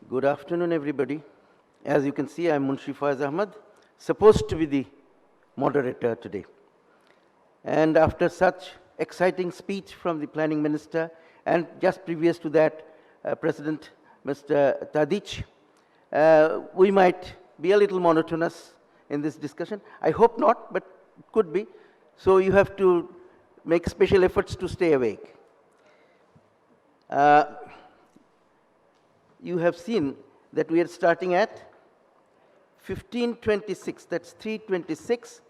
Good afternoon, everybody. As you can see, I'm Munshi Faiz Ahmed, supposed to be the moderator today. And after such exciting speech from the planning minister, and just previous to that, President Mr. Tadic, we might be a little monotonous in this discussion. I hope not, but it could be. So you have to make special efforts to stay awake. You have seen that we are starting at 15:26, that's 3:26,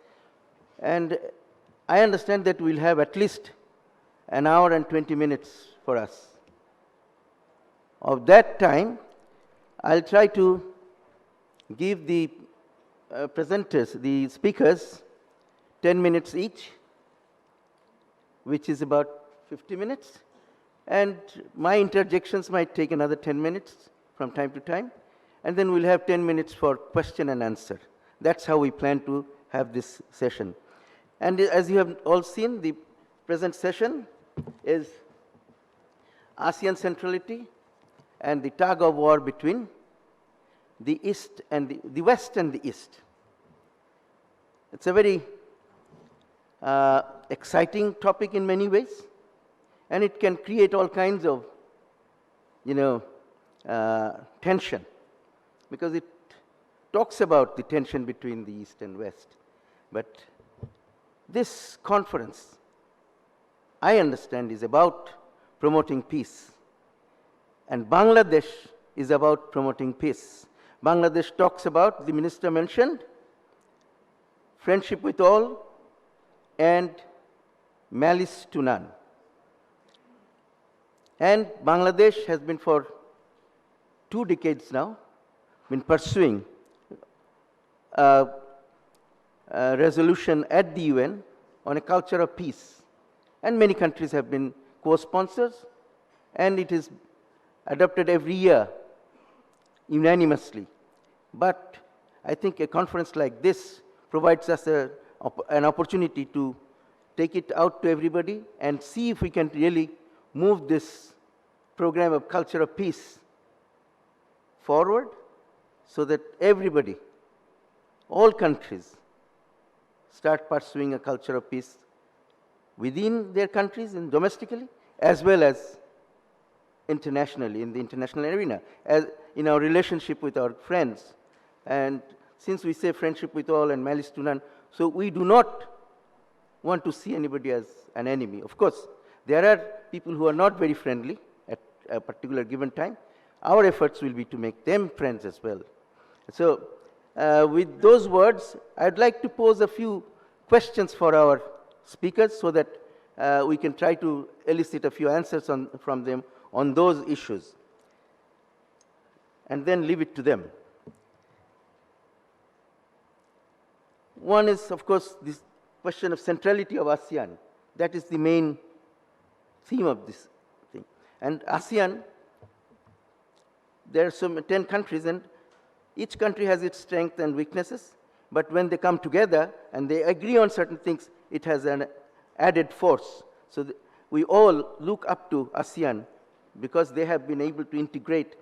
and I understand that we'll have at least an hour and 20 minutes for us. Of that time, I'll try to give the presenters, the speakers, 10 minutes each, which is about 50 minutes. And my interjections might take another 10 minutes from time to time. And then we'll have 10 minutes for question and answer. That's how we plan to have this session. And as you have all seen, the present session is ASEAN Centrality and the tug-of-war between the East and the West and the East. It's a very exciting topic in many ways. And it can create all kinds of, tension, because it talks about the tension between the East and West. But this conference, I understand, is about promoting peace. And Bangladesh is about promoting peace. Bangladesh talks about, the minister mentioned, friendship with all and malice to none. And Bangladesh has been for 2 decades now, been pursuing a resolution at the UN on a culture of peace. And many countries have been co-sponsors, and it is adopted every year unanimously. But I think a conference like this provides us an opportunity to take it out to everybody and see if we can really move this program of culture of peace forward so that everybody, all countries, start pursuing a culture of peace within their countries and domestically, as well as internationally, in the international arena, as in our relationship with our friends. And since we say friendship with all and malice to none, so we do not want to see anybody as an enemy. Of course, there are people who are not very friendly at a particular given time. Our efforts will be to make them friends as well. So with those words, I'd like to pose a few questions for our speakers so that we can try to elicit a few answers from them on those issues, and then leave it to them. One is, of course, this question of centrality of ASEAN. That is the main theme of this thing. And ASEAN, there are some 10 countries, and each country has its strengths and weaknesses, but when they come together and they agree on certain things, it has an added force. So we all look up to ASEAN because they have been able to integrate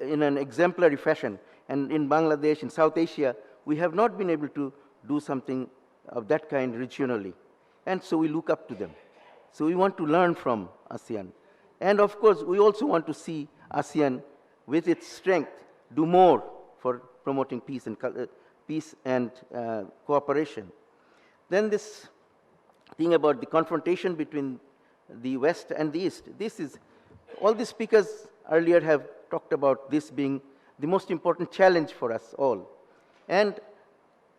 in an exemplary fashion. And in Bangladesh, in South Asia, we have not been able to do something of that kind regionally. And so we look up to them. So we want to learn from ASEAN. And of course, we also want to see ASEAN, with its strength, do more for promoting peace and cooperation. Then this thing about the confrontation between the West and the East. This is, all the speakers earlier have talked about this being the most important challenge for us all. And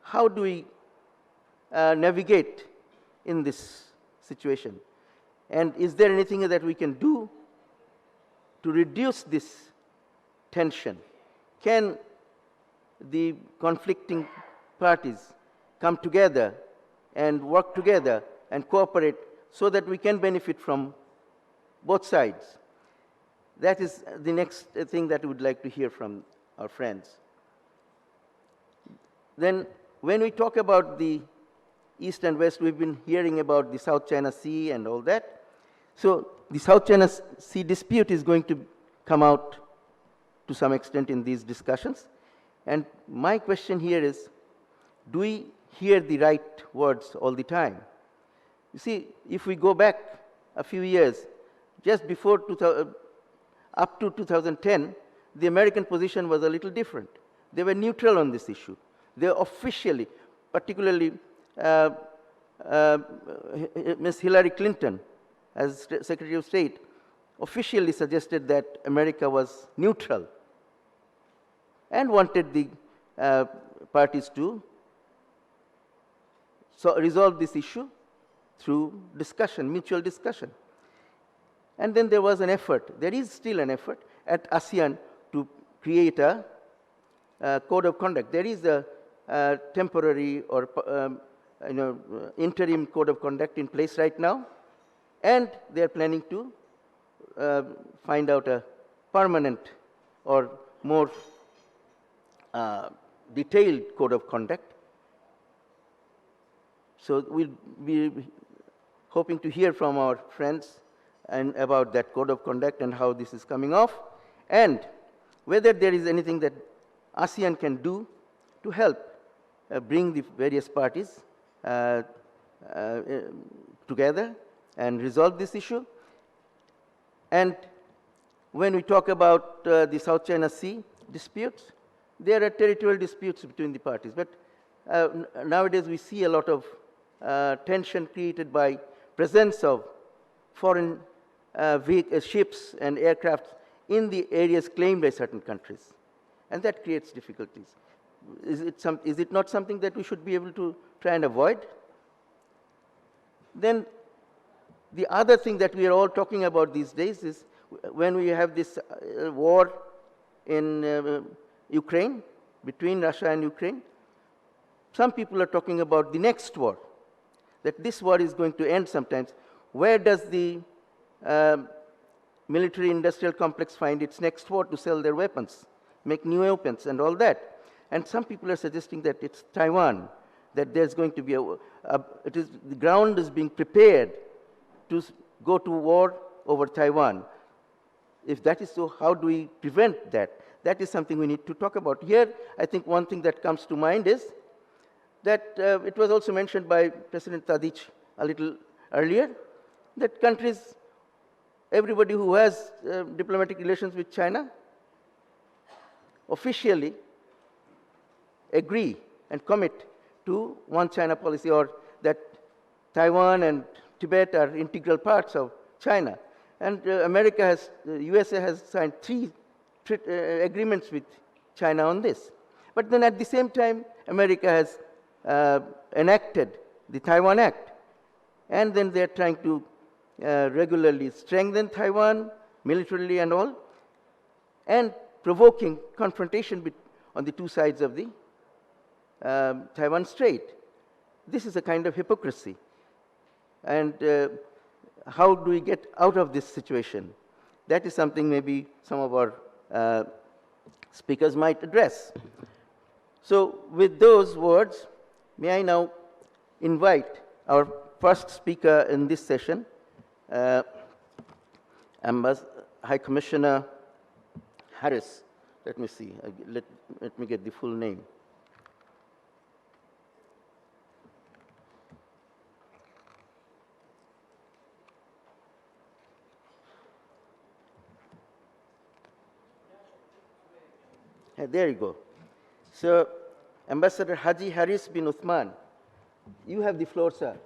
how do we navigate in this situation? And is there anything that we can do to reduce this tension? Can the conflicting parties come together and work together and cooperate so that we can benefit from both sides? That is the next thing that we would like to hear from our friends. Then when we talk about the East and West, we've been hearing about the South China Sea and all that. So the South China Sea dispute is going to come out to some extent in these discussions. And my question here is, do we hear the right words all the time? You see, if we go back a few years, just before up to 2010, the American position was a little different. They were neutral on this issue. They officially, particularly Ms. Hillary Clinton, as Secretary of State, officially suggested that America was neutral and wanted the parties to resolve this issue through discussion, mutual discussion. And then there was an effort, there is still an effort at ASEAN to create a code of conduct. There is a temporary or interim code of conduct in place right now, and they are planning to find out a permanent or more detailed code of conduct. So we'll be hoping to hear from our friends and about that code of conduct and how this is coming off, and whether there is anything that ASEAN can do to help bring the various parties together and resolve this issue. And when we talk about the South China Sea disputes, there are territorial disputes between the parties. But nowadays we see a lot of tension created by presence of foreign ships and aircraft in the areas claimed by certain countries. And that creates difficulties. Is it not something that we should be able to try and avoid? Then the other thing that we are all talking about these days is when we have this war in Ukraine, between Russia and Ukraine, some people are talking about the next war, that this war is going to end sometimes. Where does the military-industrial complex find its next war to sell their weapons, make new weapons and all that? And some people are suggesting that it's Taiwan, that there's going to be the ground is being prepared to go to war over Taiwan. If that is so, how do we prevent that? That is something we need to talk about. Here, I think one thing that comes to mind is that it was also mentioned by President Tadic a little earlier, that countries, everybody who has diplomatic relations with China, officially agree and commit to one China policy, or that Taiwan and Tibet are integral parts of China. And USA has signed 3 agreements with China on this. But then at the same time, America has enacted the Taiwan Act. And then they're trying to regularly strengthen Taiwan militarily and all, and provoking confrontation on the two sides of the Taiwan Strait. This is a kind of hypocrisy. And how do we get out of this situation? That is something maybe some of our speakers might address. So with those words, may I now invite our first speaker in this session, High Commissioner Harris. Let me see, let me get the full name. There you go. So, Ambassador Haji Harris bin Uthman, you have the floor, sir.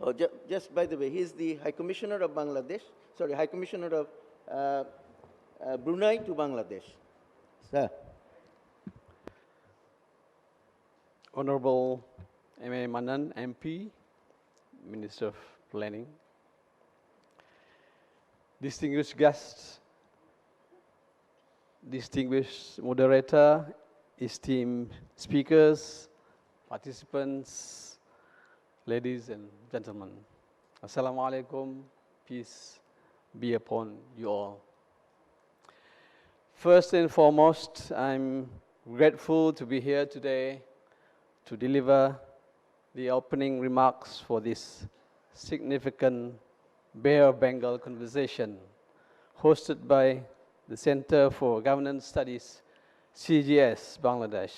Oh, just by the way, he is the High Commissioner of Bangladesh, sorry, High Commissioner of Brunei to Bangladesh. Sir. Honorable M.A. Manan, MP, Minister of Planning, distinguished guests, distinguished moderator, esteemed speakers, participants, ladies and gentlemen. Assalamu alaikum, peace be upon you all. First and foremost, I'm grateful to be here today to deliver the opening remarks for this significant Bay of Bengal conversation, hosted by the Center for Governance Studies, CGS, Bangladesh.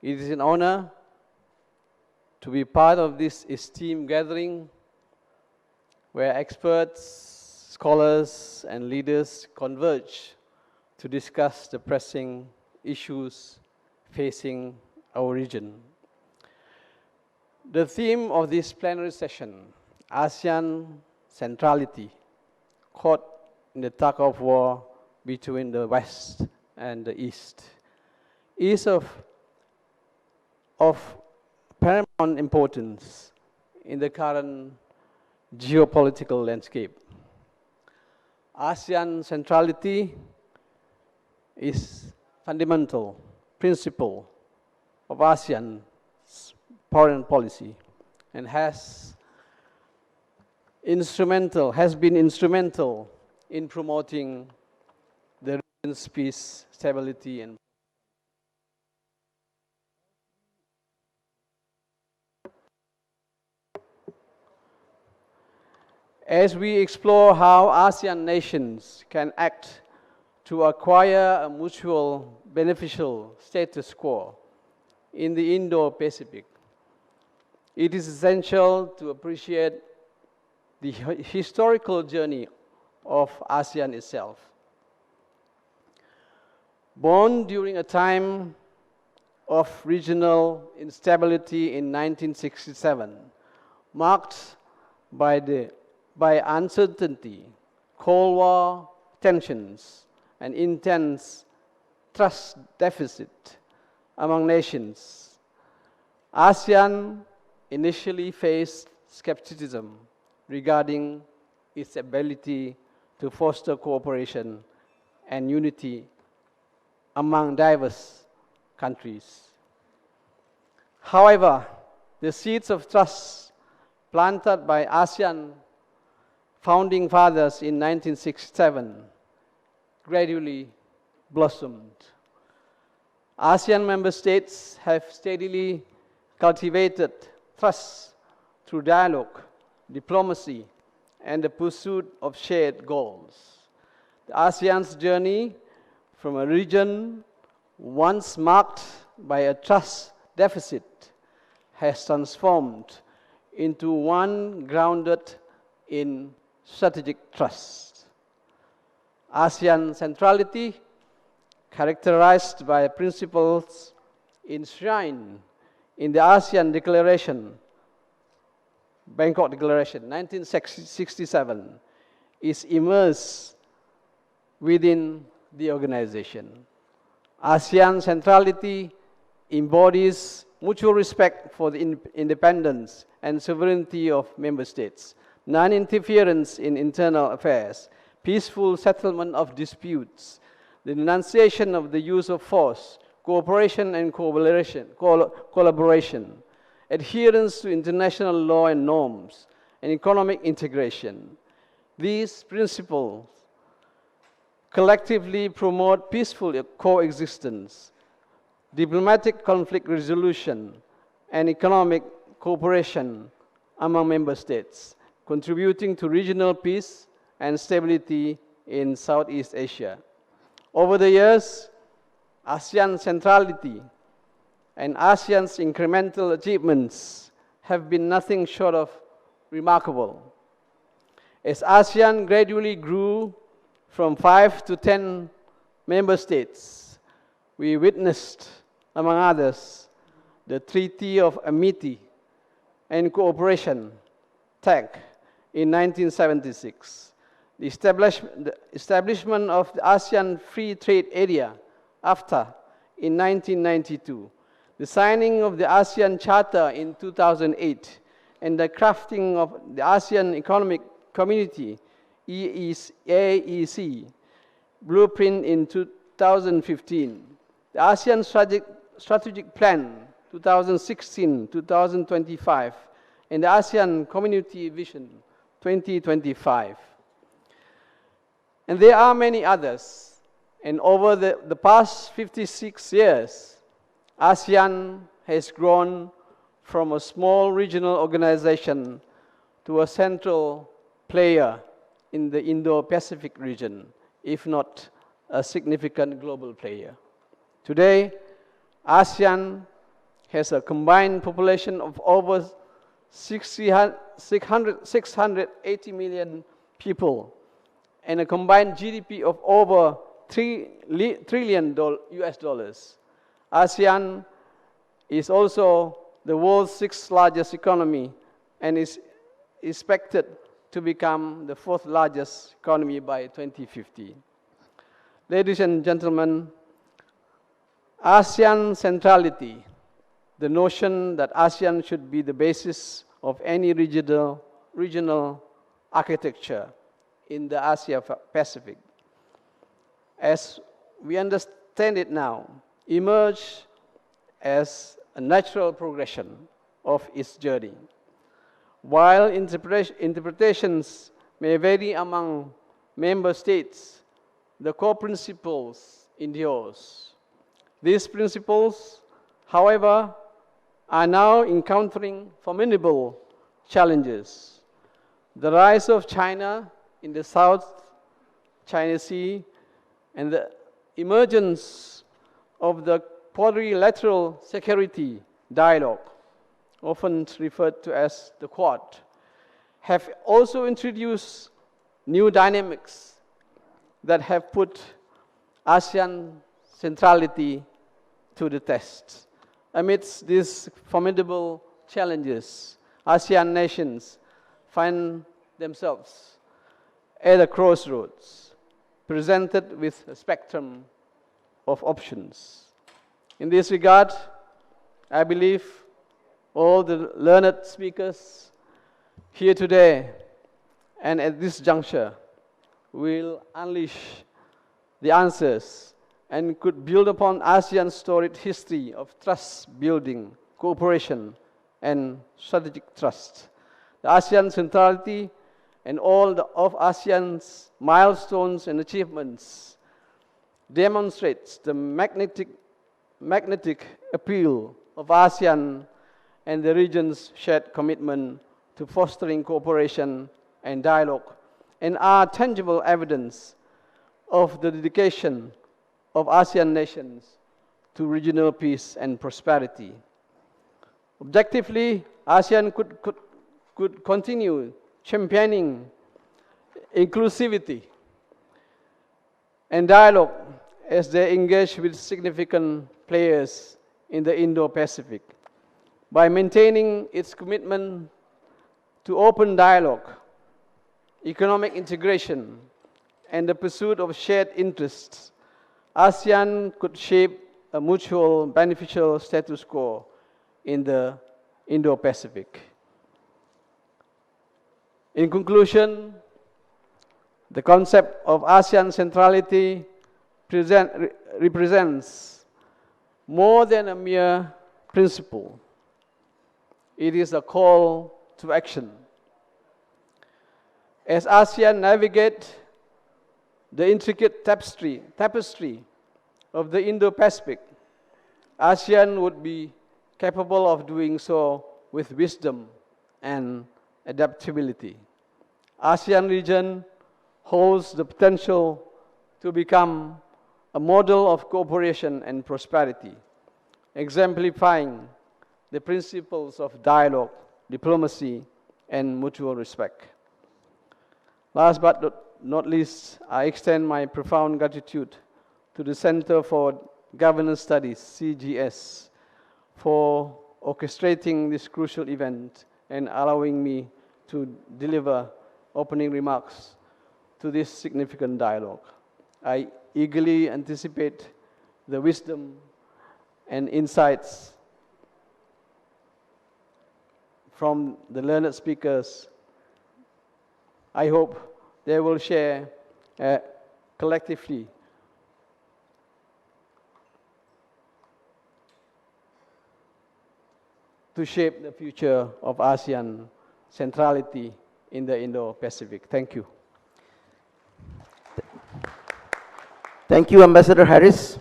It is an honor to be part of this esteemed gathering where experts, scholars, and leaders converge to discuss the pressing issues facing our region. The theme of this plenary session, ASEAN Centrality, caught in the tug-of-war between the West and the East, is of paramount importance in the current geopolitical landscape. ASEAN centrality is fundamental principle of ASEAN's foreign policy and has been instrumental in promoting the region's peace, stability, and as we explore how ASEAN nations can act to acquire a mutual beneficial status quo in the Indo-Pacific, it is essential to appreciate the historical journey of ASEAN itself. Born during a time of regional instability in 1967, marked by uncertainty, Cold War tensions, and intense trust deficit among nations, ASEAN initially faced skepticism regarding its ability to foster cooperation and unity among diverse countries. However, the seeds of trust planted by ASEAN founding fathers in 1967 gradually blossomed. ASEAN member states have steadily cultivated trust through dialogue, diplomacy, and the pursuit of shared goals. The ASEAN's journey from a region once marked by a trust deficit has transformed into one grounded in strategic trust. ASEAN centrality, characterized by principles enshrined in the ASEAN Declaration, Bangkok Declaration, 1967, is immersed within the organization. ASEAN centrality embodies mutual respect for the independence and sovereignty of member states, non-interference in internal affairs, peaceful settlement of disputes, the denunciation of the use of force, cooperation and collaboration, adherence to international law and norms, and economic integration. These principles collectively promote peaceful coexistence, diplomatic conflict resolution, and economic cooperation among member states, contributing to regional peace and stability in Southeast Asia. Over the years, ASEAN centrality and ASEAN's incremental achievements have been nothing short of remarkable. As ASEAN gradually grew from 5 to 10 member states, we witnessed, among others, the Treaty of Amity and Cooperation, TAC, in 1976, the establishment of the ASEAN Free Trade Area, AFTA, in 1992, the signing of the ASEAN Charter in 2008, and the crafting of the ASEAN Economic Community, AEC, blueprint in 2015, the ASEAN Strategic Plan 2016-2025, and the ASEAN Community Vision 2025. And there are many others. And over the past 56 years, ASEAN has grown from a small regional organization to a central player in the Indo-Pacific region, if not a significant global player. Today, ASEAN has a combined population of over 680 million people and a combined GDP of over $3 trillion US dollars. ASEAN is also the world's sixth largest economy and is expected to become the fourth largest economy by 2050. Ladies and gentlemen, ASEAN Centrality, the notion that ASEAN should be the basis of any regional architecture in the Asia Pacific, as we understand it now, emerged as a natural progression of its journey. While interpretations may vary among member states, the core principles endures. These principles, however, are now encountering formidable challenges. The rise of China in the South China Sea and the emergence of the quadrilateral security dialogue, often referred to as the Quad, have also introduced new dynamics that have put ASEAN centrality to the test. Amidst these formidable challenges, ASEAN nations find themselves at a crossroads, presented with a spectrum of options. In this regard, I believe all the learned speakers here today and at this juncture will unleash the answers and could build upon ASEAN's storied history of trust building, cooperation, and strategic trust. The ASEAN centrality and all of ASEAN's milestones and achievements demonstrates the magnetic appeal of ASEAN and the region's shared commitment to fostering cooperation and dialogue, and are tangible evidence of the dedication of ASEAN nations to regional peace and prosperity. Objectively, ASEAN could continue championing inclusivity and dialogue as they engage with significant players in the Indo-Pacific by maintaining its commitment to open dialogue, economic integration, and the pursuit of shared interests. ASEAN could shape a mutual beneficial status quo in the Indo-Pacific. In conclusion, the concept of ASEAN centrality represents more than a mere principle. It is a call to action. As ASEAN navigates the intricate tapestry of the Indo-Pacific, ASEAN would be capable of doing so with wisdom and adaptability. ASEAN region holds the potential to become a model of cooperation and prosperity, exemplifying the principles of dialogue, diplomacy, and mutual respect. Last but not least, I extend my profound gratitude to the Center for Governance Studies, CGS, for orchestrating this crucial event and allowing me to deliver opening remarks to this significant dialogue. I eagerly anticipate the wisdom and insights from the learned speakers. I hope they will share collectively to shape the future of ASEAN centrality in the Indo-Pacific. Thank you. Thank you, Ambassador Harris.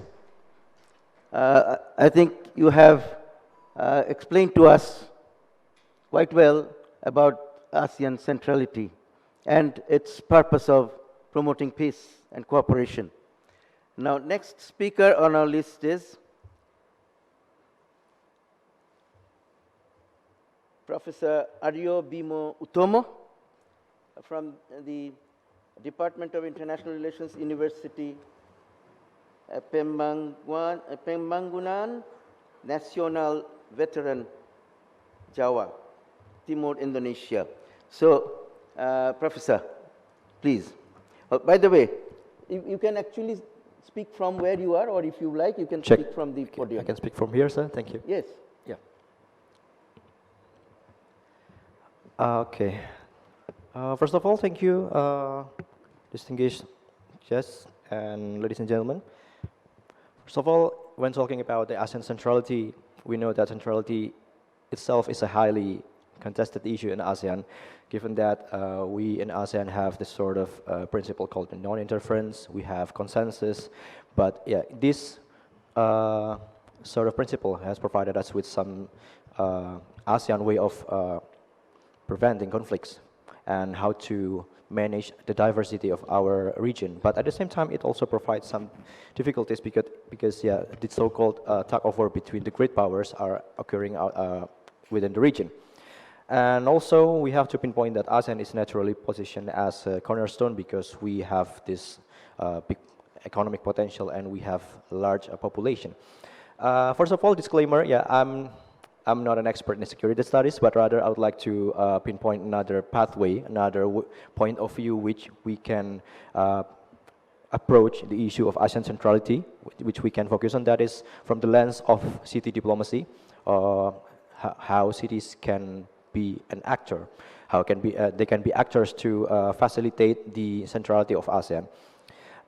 I think you have explained to us quite well about ASEAN centrality and its purpose of promoting peace and cooperation. Now, next speaker on our list is Professor Ario Bimo Utomo from the Department of International Relations, University Pembangunan, Nasional Veteran, Jawa, Timur, Indonesia. So, Professor, please. By the way, you can actually speak from where you are, or if you like, you can speak from the podium. I can speak from here, sir. Thank you. Yes. Yeah. Okay. First of all, thank you, distinguished guests and ladies and gentlemen. First of all, when talking about the ASEAN Centrality, we know that centrality itself is a highly contested issue in ASEAN, given that we in ASEAN have this sort of principle called non-interference. We have consensus, but yeah, this sort of principle has provided us with some ASEAN way of preventing conflicts and how to manage the diversity of our region. But at the same time, it also provides some difficulties because yeah, the so-called tug-of-war between the great powers are occurring within the region. And also, we have to pinpoint that ASEAN is naturally positioned as a cornerstone because we have this big economic potential and we have a large population. First of all, disclaimer, yeah, I'm not an expert in security studies, but rather I would like to pinpoint another pathway, another point of view which we can approach the issue of ASEAN centrality, which we can focus on. That is from the lens of city diplomacy, how cities can be an actor, how they can be actors to facilitate the centrality of ASEAN.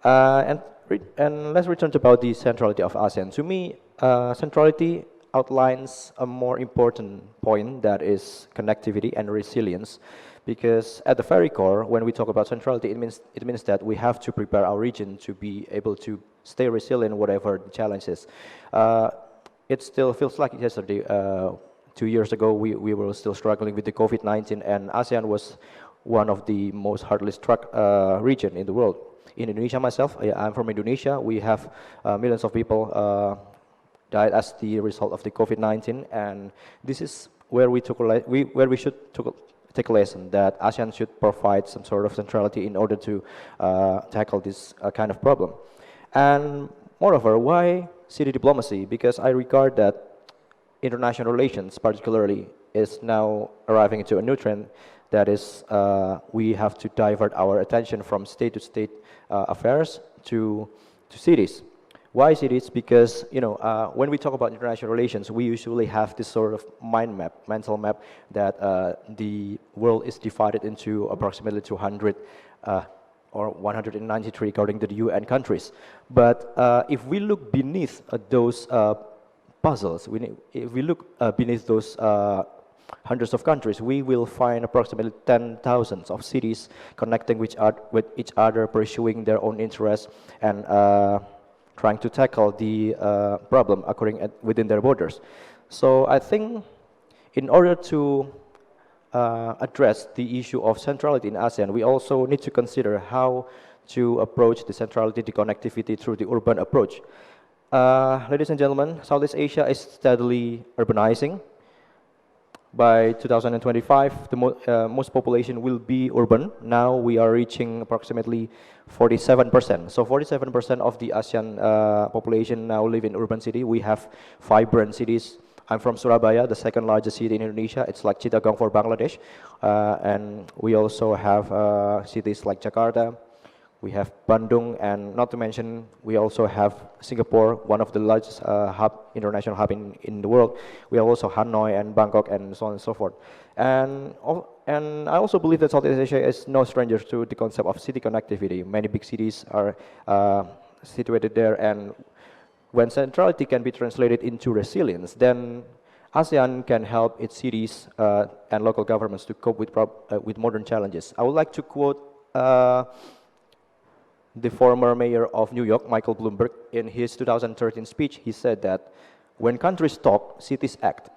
And let's return to about the centrality of ASEAN. To me, centrality outlines a more important point, that is connectivity and resilience, because at the very core, when we talk about centrality, it means that we have to prepare our region to be able to stay resilient whatever the challenges. It still feels like yesterday. 2 years ago, we were still struggling with the COVID-19, and ASEAN was one of the most hardly struck region in the world. In Indonesia myself, I'm from Indonesia. We have millions of people died as the result of the COVID-19, and this is where we should take a lesson that ASEAN should provide some sort of centrality in order to tackle this kind of problem. And moreover, why city diplomacy? Because I regard that international relations, particularly, is now arriving into a new trend. That is, we have to divert our attention from state-to-state affairs to cities. Why cities? Because when we talk about international relations, we usually have this sort of mental map, that the world is divided into approximately 200 or 193 according to the UN countries. But if we look beneath those puzzles, if we look beneath those hundreds of countries, we will find approximately 10,000 of cities connecting with each other, pursuing their own interests, and trying to tackle the problem occurring within their borders. So I think in order to address the issue of centrality in ASEAN, we also need to consider how to approach the centrality, the connectivity through the urban approach. Ladies and gentlemen, Southeast Asia is steadily urbanizing. By 2025, the most population will be urban. Now we are reaching approximately 47%. So 47% of the ASEAN population now live in urban city. We have vibrant cities. I'm from Surabaya, the second largest city in Indonesia. It's like Chittagong for Bangladesh. And we also have cities like Jakarta. We have Bandung, and not to mention, we also have Singapore, one of the largest international hub in the world. We have also Hanoi and Bangkok and so on and so forth. And I also believe that Southeast Asia is no stranger to the concept of city connectivity. Many big cities are situated there, and when centrality can be translated into resilience, then ASEAN can help its cities and local governments to cope with modern challenges. I would like to quote the former mayor of New York, Michael Bloomberg. In his 2013 speech, he said that when countries talk, cities act.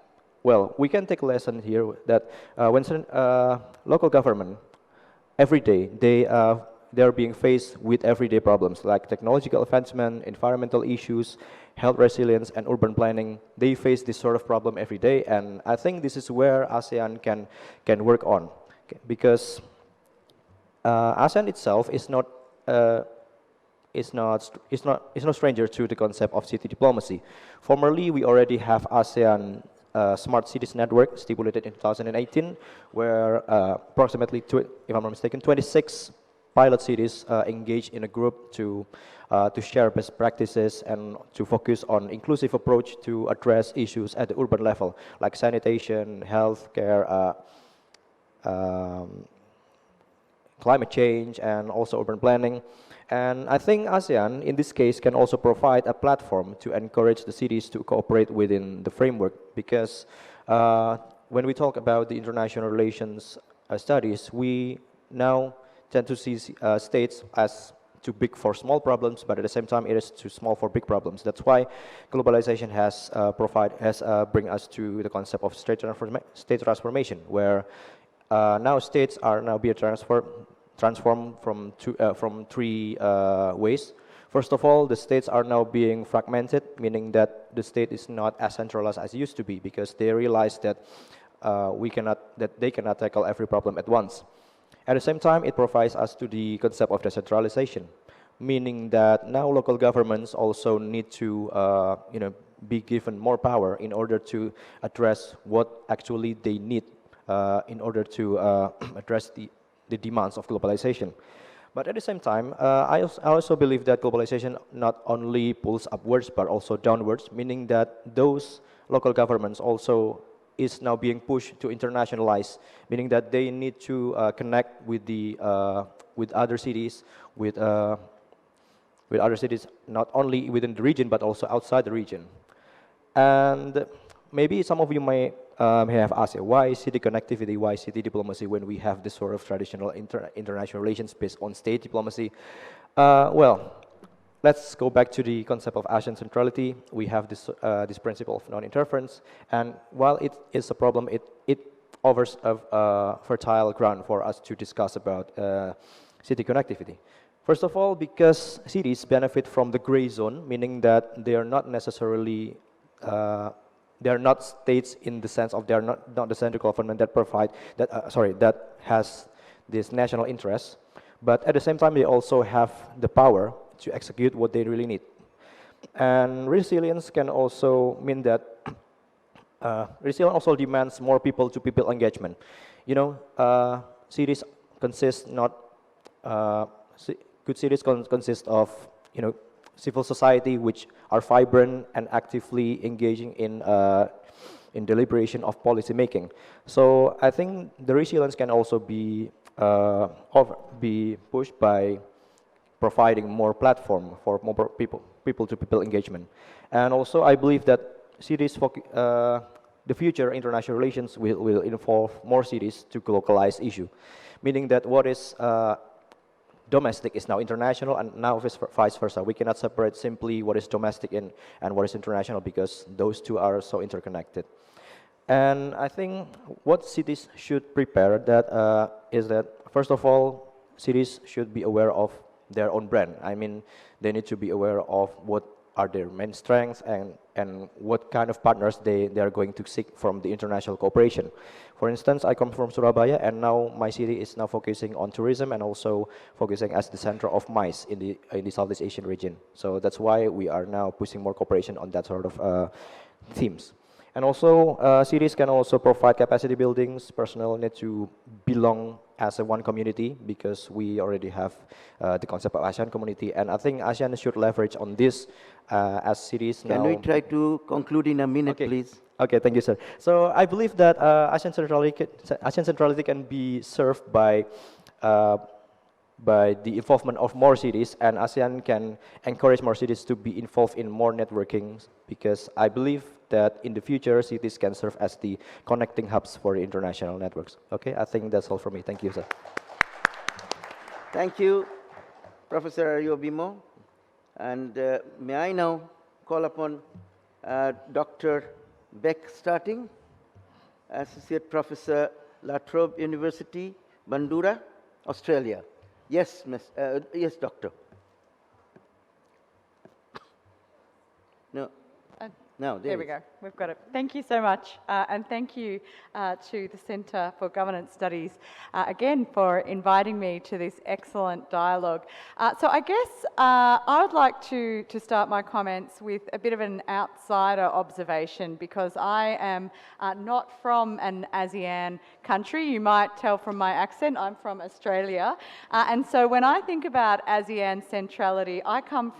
Well, we can take a lesson here that when local government every day. They are being faced with everyday problems like technological advancement, environmental issues, health resilience, and urban planning. They face this sort of problem every day, and I think this is where ASEAN can work on, because ASEAN itself is not no stranger to the concept of city diplomacy. Formerly, we already have ASEAN Smart Cities Network stipulated in 2018, where approximately, if I'm not mistaken, 26 pilot cities engaged in a group to share best practices and to focus on inclusive approach to address issues at the urban level, like sanitation, healthcare, climate change, and also urban planning. And I think ASEAN, in this case, can also provide a platform to encourage the cities to cooperate within the framework, because when we talk about the international relations studies, we now tend to see states as too big for small problems, but at the same time, it is too small for big problems. That's why globalization has bring us to the concept of state transformation, where now states are now being transformed from three ways. First of all, the states are now being fragmented, meaning that the state is not as centralized as it used to be, because they realize that they cannot tackle every problem at once. At the same time, it provides us to the concept of decentralization, meaning that now local governments also need to be given more power in order to address what actually they need in order to address the demands of globalization. But at the same time, I also believe that globalization not only pulls upwards but also downwards, meaning that those local governments also is now being pushed to internationalize, meaning that they need to connect with other cities, with other cities not only within the region but also outside the region. And maybe some of you may have asked, why city connectivity, why city diplomacy when we have this sort of traditional international relations based on state diplomacy? Well, let's go back to the concept of ASEAN Centrality. We have this principle of non-interference, and while it is a problem, it offers a fertile ground for us to discuss about city connectivity. First of all, because cities benefit from the gray zone, meaning that they are not necessarily they are not states in the sense of they are not the central government that that has this national interest, but at the same time they also have the power to execute what they really need. And resilience can also mean that resilience also demands more people-to-people engagement. Cities consist good cities consist of civil society which are vibrant and actively engaging in deliberation of policy making. So I think the resilience can also be pushed by providing more platform for more people-to-people engagement. And also I believe that cities, the future international relations will involve more cities to localize issue, meaning that what is domestic is now international, and now vice versa. We cannot separate simply what is domestic and what is international, because those two are so interconnected. And I think what cities should prepare is that first of all, cities should be aware of their own brand. I mean, they need to be aware of what are their main strengths and what kind of partners they are going to seek from the international cooperation. For instance, I come from Surabaya, and now my city is now focusing on tourism and also focusing as the center of MICE in the Southeast Asian region. So that's why we are now pushing more cooperation on that sort of themes. And also, cities can also provide capacity buildings. Personnel need to belong as a one community, because we already have the concept of ASEAN community, and I think ASEAN should leverage on this as cities now. Can we try to conclude in a minute, please? Okay, thank you, sir. So I believe that ASEAN Centrality can be served by the involvement of more cities, and ASEAN can encourage more cities to be involved in more networking, because I believe that in the future cities can serve as the connecting hubs for the international networks. Okay, I think that's all for me. Thank you, sir. Thank you, Professor Ario Bimo. And may I now call upon Dr. Beck Strating, Associate Professor La Trobe University, Bundoora, Australia. Yes, yes, doctor. No. No, there we go. We've got it. Thank you so much. And thank you to the Centre for Governance Studies again for inviting me to this excellent dialogue. So I guess I would like to start my comments with a bit of an outsider observation, because I am not from an ASEAN country. You might tell from my accent, I'm from Australia. And so when I think about ASEAN centrality, I come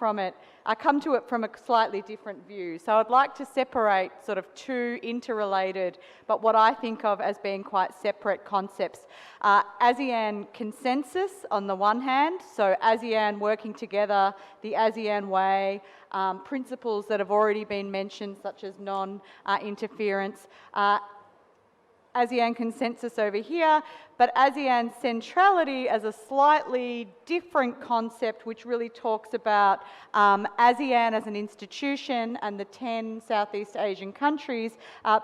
to it from a slightly different view. So I'd like to separate sort of two interrelated, but what I think of as being quite separate concepts. ASEAN consensus on the one hand, so ASEAN working together, the ASEAN way, principles that have already been mentioned such as non-interference, ASEAN consensus over here, but ASEAN centrality as a slightly different concept which really talks about ASEAN as an institution and the 10 Southeast Asian countries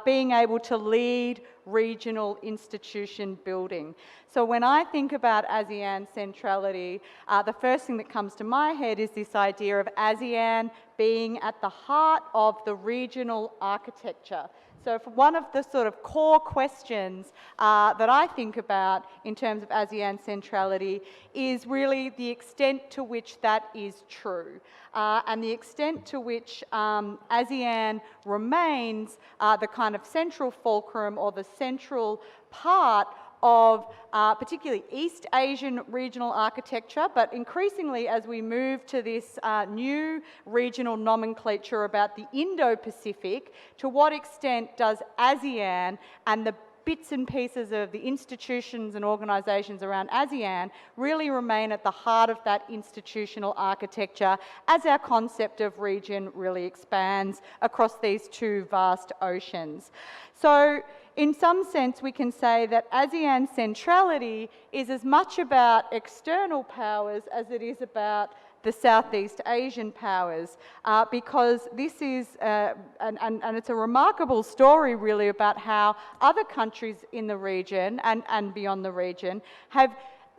being able to lead regional institution building. So when I think about ASEAN centrality, the first thing that comes to my head is this idea of ASEAN being at the heart of the regional architecture. So for one of the sort of core questions that I think about in terms of ASEAN centrality is really the extent to which that is true, and the extent to which ASEAN remains the kind of central fulcrum or the central part of particularly East Asian regional architecture, but increasingly as we move to this new regional nomenclature about the Indo-Pacific, to what extent does ASEAN and the bits and pieces of the institutions and organisations around ASEAN really remain at the heart of that institutional architecture as our concept of region really expands across these two vast oceans. So in some sense, we can say that ASEAN centrality is as much about external powers as it is about the Southeast Asian powers, because this is, and it's a remarkable story really about how other countries in the region and beyond the region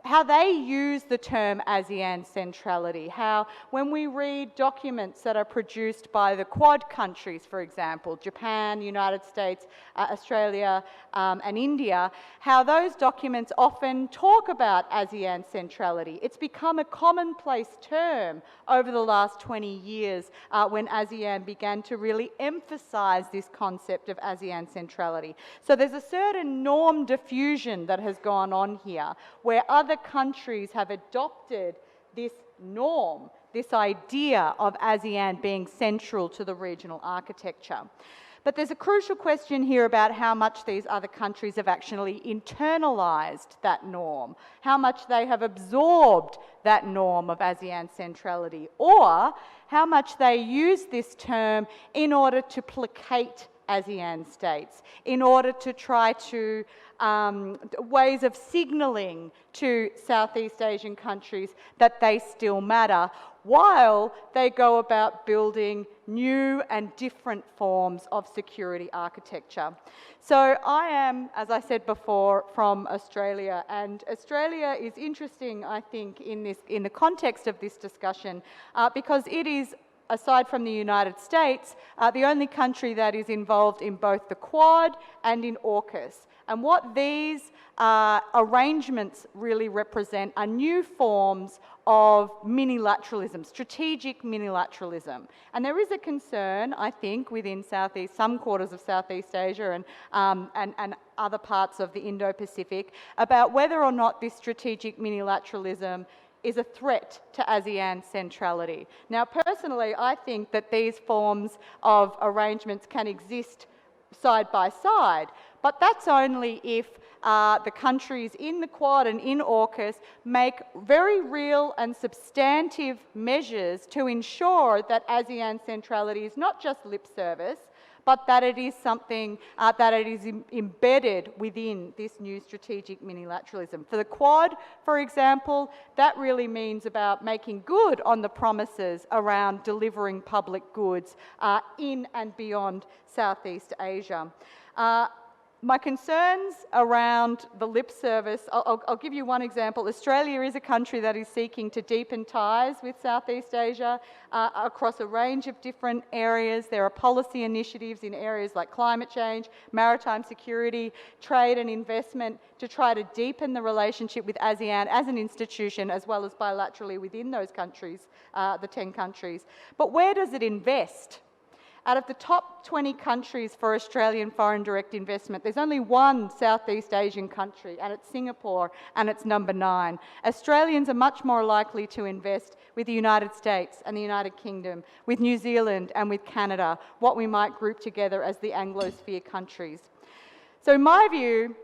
how they use the term ASEAN centrality, how when we read documents that are produced by the Quad countries, for example, Japan, United States, Australia and India, how those documents often talk about ASEAN centrality. It's become a commonplace term over the last 20 years when ASEAN began to really emphasize this concept of ASEAN centrality. So there's a certain norm diffusion that has gone on here, where other countries have adopted this norm, this idea of ASEAN being central to the regional architecture. But there's a crucial question here about how much these other countries have actually internalized that norm, how much they have absorbed that norm of ASEAN centrality, or how much they use this term in order to placate ASEAN states, in order to try to ways of signalling to Southeast Asian countries that they still matter, while they go about building new and different forms of security architecture. So I am, as I said before, from Australia, and Australia is interesting, I think, in the context of this discussion, because it is, aside from the United States, the only country that is involved in both the Quad and in AUKUS. And what these arrangements really represent are new forms of minilateralism, strategic minilateralism. And there is a concern, I think, within some quarters of Southeast Asia and other parts of the Indo-Pacific about whether or not this strategic minilateralism is a threat to ASEAN centrality. Now, personally, I think that these forms of arrangements can exist side by side, but that's only if the countries in the Quad and in AUKUS make very real and substantive measures to ensure that ASEAN centrality is not just lip service, but that it is something that it is embedded within this new strategic minilateralism. For the Quad, for example, that really means about making good on the promises around delivering public goods in and beyond Southeast Asia. My concerns around the lip service, I'll give you one example. Australia is a country that is seeking to deepen ties with Southeast Asia across a range of different areas. There are policy initiatives in areas like climate change, maritime security, trade and investment to try to deepen the relationship with ASEAN as an institution, as well as bilaterally within those countries, the 10 countries. But where does it invest? Out of the top 20 countries for Australian foreign direct investment, there's only one Southeast Asian country, and it's Singapore, and it's number 9. Australians are much more likely to invest with the United States and the United Kingdom, with New Zealand and with Canada, what we might group together as the Anglosphere countries. So in my view,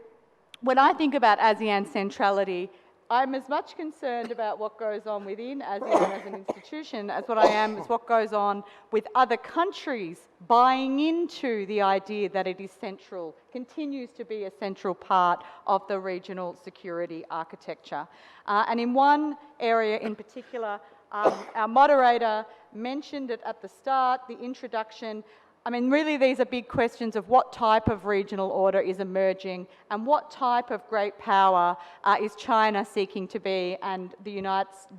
when I think about ASEAN centrality, I'm as much concerned about what goes on within ASEAN as an institution as what I am is what goes on with other countries buying into the idea that it is central, continues to be a central part of the regional security architecture. And in one area in particular, our moderator mentioned it at the start, the introduction. I mean, really, these are big questions of what type of regional order is emerging and what type of great power is China seeking to be and the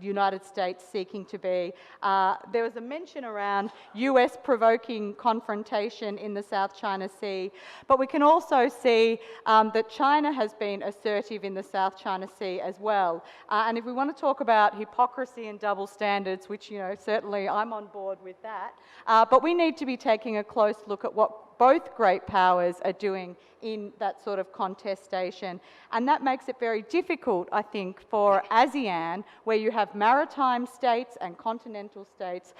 United States seeking to be. There was a mention around US provoking confrontation in the South China Sea, but we can also see that China has been assertive in the South China Sea as well. And if we want to talk about hypocrisy and double standards, which, you know, certainly I'm on board with that, but we need to be taking a close look at what both great powers are doing in that sort of contestation. And that makes it very difficult, I think, for ASEAN, where you have maritime states and continental states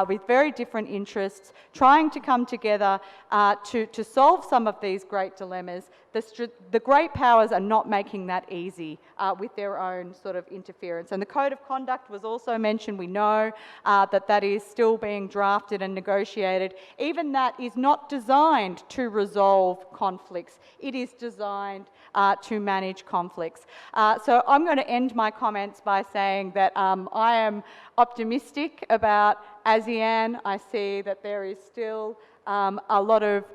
with very different interests, trying to come together to solve some of these great dilemmas. The great powers are not making that easy with their own sort of interference. And the Code of Conduct was also mentioned. We know that is still being drafted and negotiated. Even that is not designed to resolve conflicts. It is designed to manage conflicts. So I'm going to end my comments by saying that I am optimistic about ASEAN. I see that there is still a lot of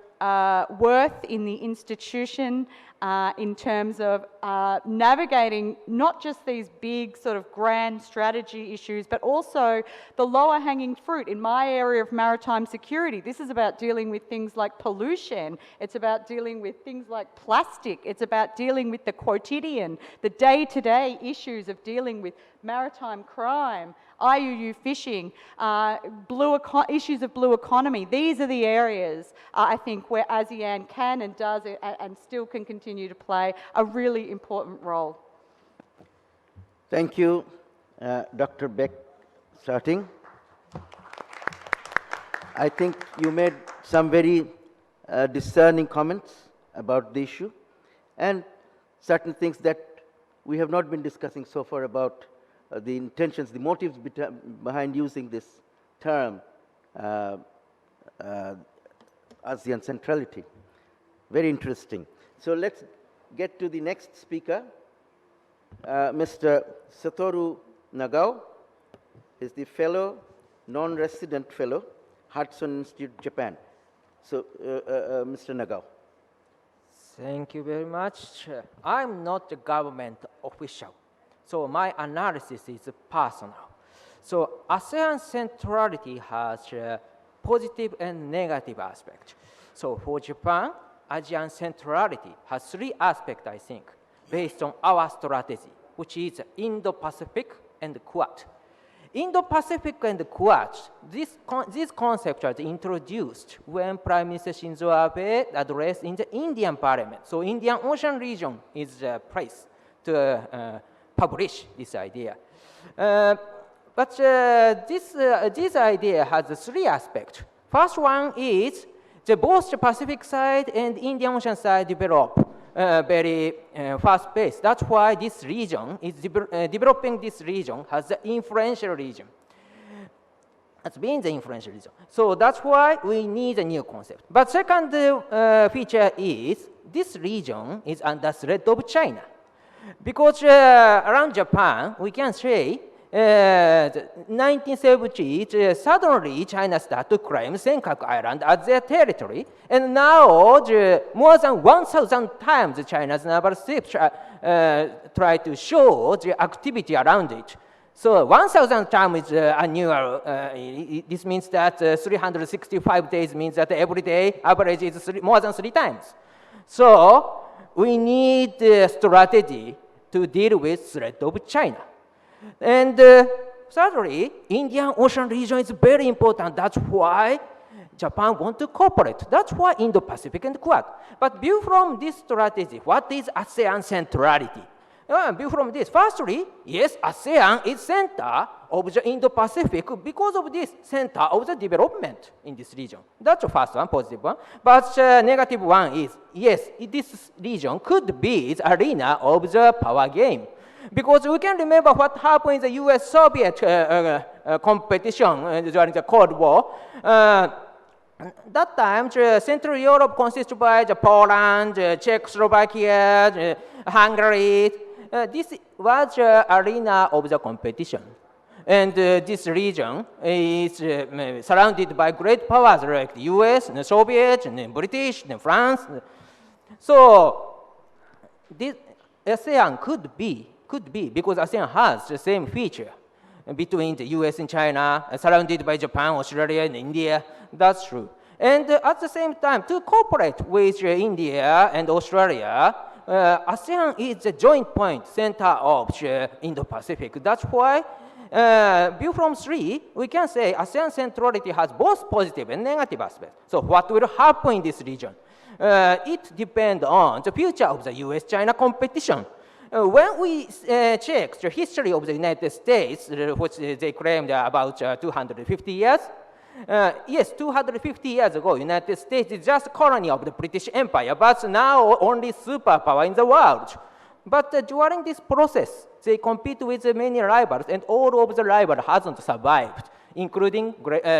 worth in the institution in terms of navigating not just these big sort of grand strategy issues, but also the lower hanging fruit. In my area of maritime security, this is about dealing with things like pollution. It's about dealing with things like plastic. It's about dealing with the quotidian, the day-to-day issues of dealing with maritime crime, IUU fishing, issues of blue economy. These are the areas, I think, where ASEAN can and does and still can continue to play a really important role. Thank you, Dr. Beck Strating. I think you made some very discerning comments about the issue and certain things that we have not been discussing so far about the intentions, the motives behind using this term, ASEAN centrality. Very interesting. So let's get to the next speaker, Mr. Satoru Nagao. Is the fellow, non-resident fellow, Hudson Institute, Japan. So, Mr. Nagao. Thank you very much. I'm not a government official, so my analysis is personal. So ASEAN centrality has a positive and negative aspect. So for Japan, ASEAN centrality has 3 aspects, I think, based on our strategy, which is Indo-Pacific and Quad. Indo-Pacific and Quad, this concept was introduced when Prime Minister Shinzo Abe addressed in the Indian Parliament. So Indian Ocean region is the place to publish this idea. But this idea has 3 aspects. First one is both the Pacific side and Indian Ocean side develop very fast pace. That's why this region is developing this region as the influential region. That's been the influential region. So that's why we need a new concept. But second feature is this region is under threat of China. Because around Japan, we can say the 1970s, suddenly China started to claim Senkaku Island as their territory, and now more than 1,000 times China's naval ships try to show the activity around it. So 1,000 times is annual. This means that 365 days means that every day average is more than 3 times. So we need a strategy to deal with threat of China. And thirdly, Indian Ocean region is very important. That's why Japan wants to cooperate. That's why Indo-Pacific and Quad. But view from this strategy, what is ASEAN centrality? View from this, firstly, yes, ASEAN is center of the Indo-Pacific because of this center of the development in this region. That's the first one, positive one. But negative one is, yes, this region could be the arena of the power game. Because we can remember what happened in the US-Soviet competition during the Cold War. That time, Central Europe consisted by Poland, Czechoslovakia, Hungary. This was the arena of the competition. And this region is surrounded by great powers like the US, the Soviet, and the British, and France. So this ASEAN could be, because ASEAN has the same feature between the US and China, surrounded by Japan, Australia, and India. That's true. And at the same time, to cooperate with India and Australia, ASEAN is the joint point center of Indo-Pacific. That's why, view from 3, we can say ASEAN centrality has both positive and negative aspects. So what will happen in this region? It depends on the future of the US-China competition. When we check the history of the United States, which they claimed about 250 years, yes, 250 years ago, United States is just a colony of the British Empire, but now only superpower in the world. But during this process, they compete with many rivals, and all of the rivals hasn't survived, including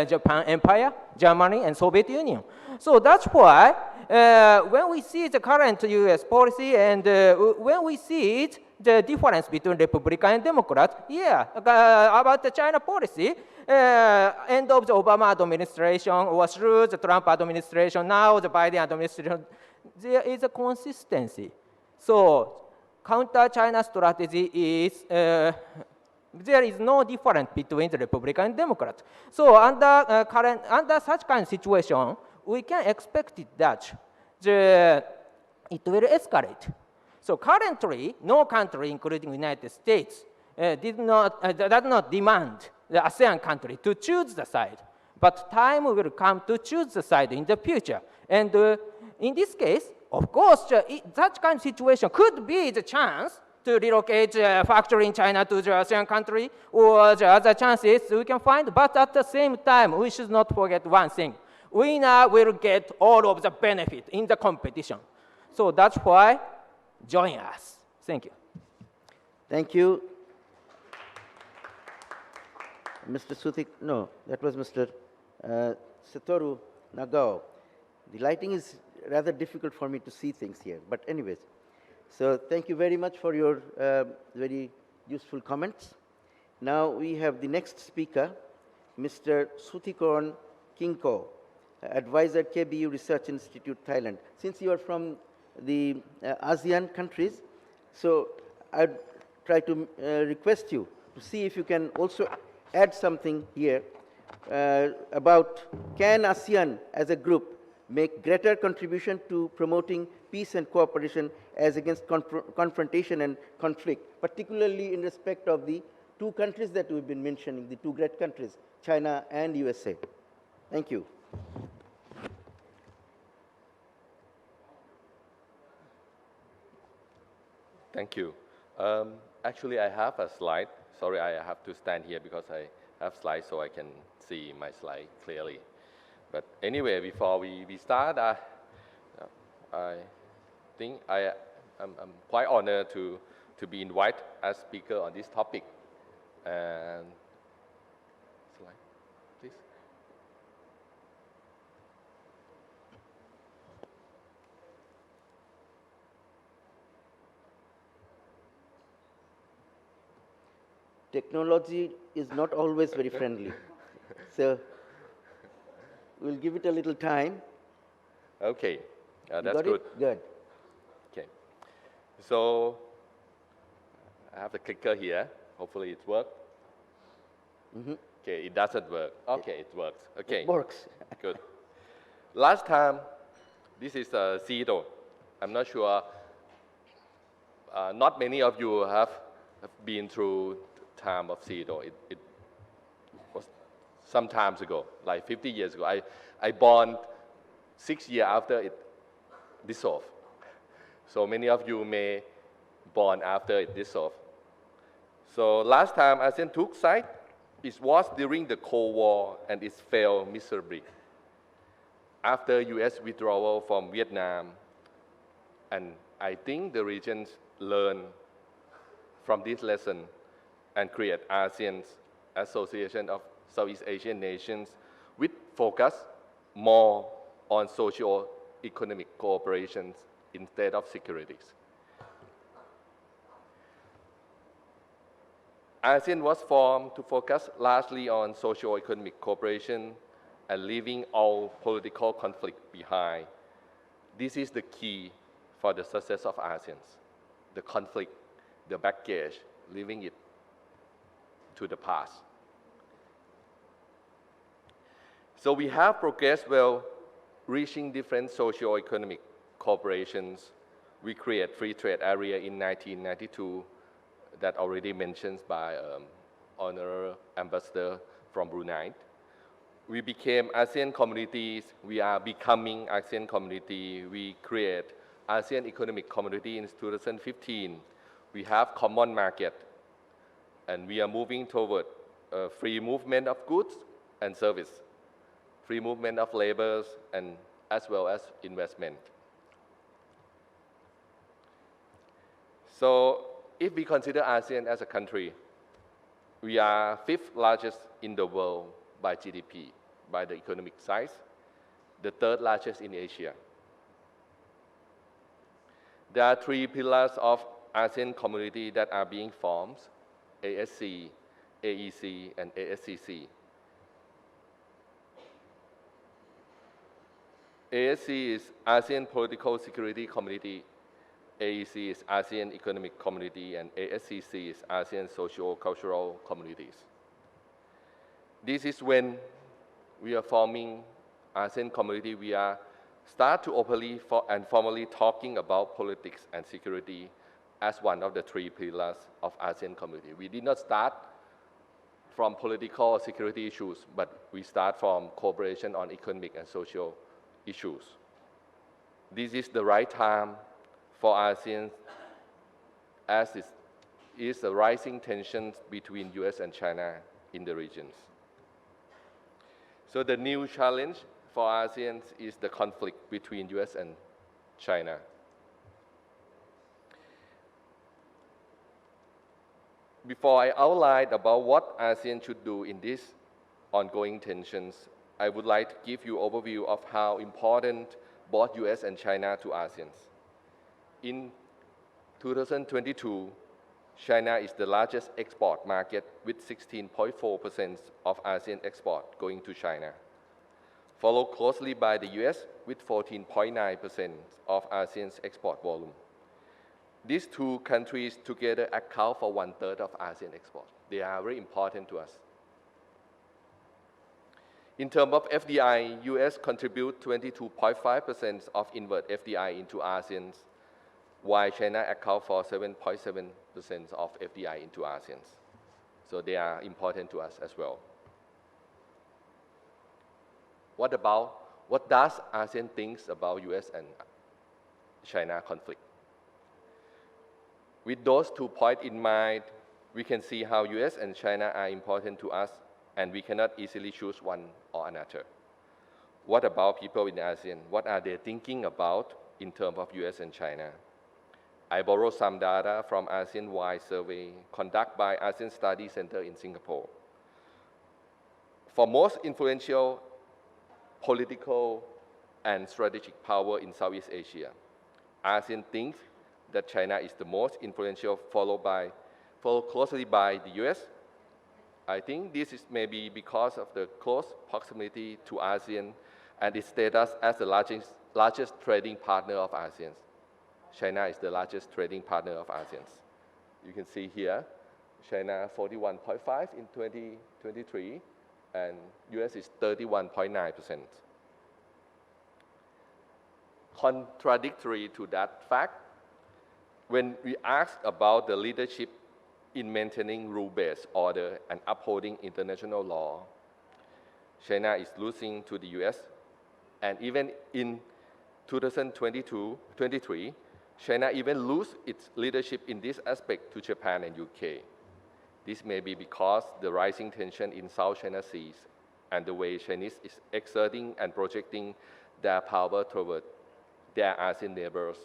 Japan Empire, Germany, and Soviet Union. So that's why when we see the current US policy and when we see it, the difference between Republican and Democrat, about the China policy, end of the Obama administration or through the Trump administration, now the Biden administration, there is a consistency. So counter-China strategy is, there is no difference between the Republican and Democrat. So under such kind of situation, we can expect that it will escalate. So currently, no country, including the United States, does not demand the ASEAN country to choose the side. But time will come to choose the side in the future. And in this case, of course, such kind of situation could be the chance to relocate a factory in China to the ASEAN country, or the other chances we can find. But at the same time, we should not forget one thing. Winner will get all of the benefit in the competition. So that's why, join us. Thank you. Thank you. Mr. No, that was Mr. Satoru Nagao. The lighting is rather difficult for me to see things here, but anyways. So thank you very much for your very useful comments. Now we have the next speaker, Mr. Suthikorn Kingkaew, advisor KBU Research Institute, Thailand. Since you are from the ASEAN countries, so I'd try to request you to see if you can also add something here about, can ASEAN as a group make greater contribution to promoting peace and cooperation as against confrontation and conflict, particularly in respect of the two countries that we've been mentioning, the two great countries, China and USA. Thank you. Thank you. Actually, I have a slide. Sorry, I have to stand here because I have slides so I can see my slide clearly. But anyway, before we start, I think I'm quite honored to be invited as speaker on this topic. And slide, please. technology is not always very friendly. So we'll give it a little time. Okay, You that's got good. it? Good. Okay, so I have the clicker here. Hopefully it works. Okay, it doesn't work. Okay, it works. Okay, It works. good. Last time, this is zero. I'm not sure. Not many of you have been through time of zero. It was some times ago, like 50 years ago. I born 6 years after it dissolved. So many of you may born after it dissolved. So last time ASEAN took side, it was during the Cold War and it failed miserably. After US withdrawal from Vietnam, and I think the regions learned from this lesson and create ASEAN's Association of Southeast Asian Nations with focus more on socio-economic cooperations instead of securities. ASEAN was formed to focus largely on socio-economic cooperation and leaving all political conflict behind. This is the key for the success of ASEAN. The conflict, the baggage, leaving it to the past. So we have progressed well, reaching different socio-economic corporations. We create free trade area in 1992 that already mentioned by Honorable Ambassador from Brunei. We became ASEAN communities. We are becoming ASEAN community. We create ASEAN Economic Community in 2015. We have common market, and we are moving toward free movement of goods and service, free movement of labor, and as well as investment. So if we consider ASEAN as a country, we are 5th largest in the world by GDP, by the economic size, the 3rd largest in Asia. There are 3 pillars of ASEAN community that are being formed: ASC, AEC, and ASCC. ASC is ASEAN Political Security Community, AEC is ASEAN Economic Community, and ASCC is ASEAN Socio-Cultural Communities. This is when we are forming ASEAN community, we are start to openly and formally talking about politics and security as one of the 3 pillars of ASEAN community. We did not start from political or security issues, but we start from cooperation on economic and social issues. This is the right time for ASEAN, as it is the rising tensions between US and China in the regions. So the new challenge for ASEAN is the conflict between US and China. Before I outline about what ASEAN should do in these ongoing tensions, I would like to give you an overview of how important both US and China to ASEAN. In 2022, China is the largest export market with 16.4% of ASEAN export going to China, followed closely by the US with 14.9% of ASEAN's export volume. These 2 countries together account for 1/3 of ASEAN export. They are very important to us. In terms of FDI, US contribute 22.5% of inward FDI into ASEAN, while China account for 7.7% of FDI into ASEAN. So they are important to us as well. What does ASEAN think about US and China conflict? With those 2 points in mind, we can see how US and China are important to us, and we cannot easily choose one or another. What about people in ASEAN? What are they thinking about in terms of US and China? I borrowed some data from ASEAN-wide survey conducted by ASEAN Study Center in Singapore. For most influential political and strategic power in Southeast Asia, ASEAN thinks that China is the most influential, followed closely by the US, I think this is maybe because of the close proximity to ASEAN and its status as the largest trading partner of ASEAN. China is the largest trading partner of ASEAN. You can see here, China 41.5 in 2023, and US is 31.9%. Contradictory to that fact, when we ask about the leadership in maintaining rule-based order and upholding international law, China is losing to the US, and even in 2022-23, China even lose its leadership in this aspect to Japan and UK. This may be because the rising tension in South China Sea and the way Chinese is exerting and projecting their power toward their ASEAN neighbors,